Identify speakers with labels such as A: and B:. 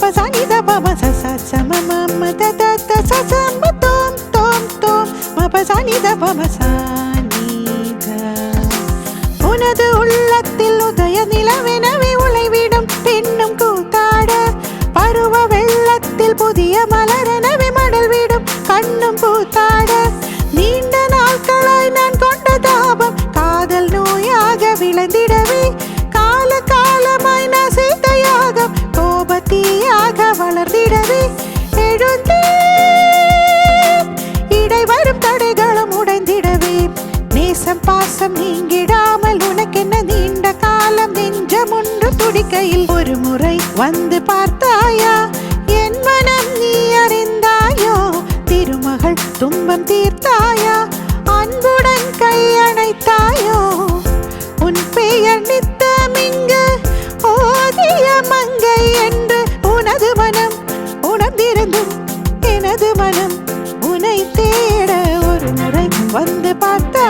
A: Mapasani da baba sa sa sa mama da da da sa sa ma tom tom tom. Mapasani da baba sa ni da. உனது உள்ளத்தில் உதய நிலவெனவே உழைவிடும் பெண்ணும் கூத்தாட பருவ வெள்ளத்தில் புதிய மலரெனவே மடல் விடும் கண்ணும் பூத்தாட நீண்ட நாட்களாய் நான் கொண்ட தாபம் காதல் நோயாக விளைந்திடவே கால காலமாய் நான் செய்த யாகம் கோபத்தீயாக வளர்ந்திடவே எழுந்தே இடை வரும் தடைகளும் உடைந்திடவே நேசம் பாசம் நீங்கிடாமல் உனக்கென்ன நீண்ட காலம் நெஞ்சம் ஒன்று துடிக்கையில் ஒரு முறை வந்து பார்த்தாயா என் மனம் நீ அறிந்தாயோ திருமகள் துன்பம் தீர்த்தாயா அன்புடன் கையணைத்தாயோ உன் பெயர் நித்தமிங்கு ஓதிய மங்கை என்று உனது மனம் உணர்ந்திருந்தும் எனது மனம் உன்னை தேட ஒரு முறை வந்து பார்த்தா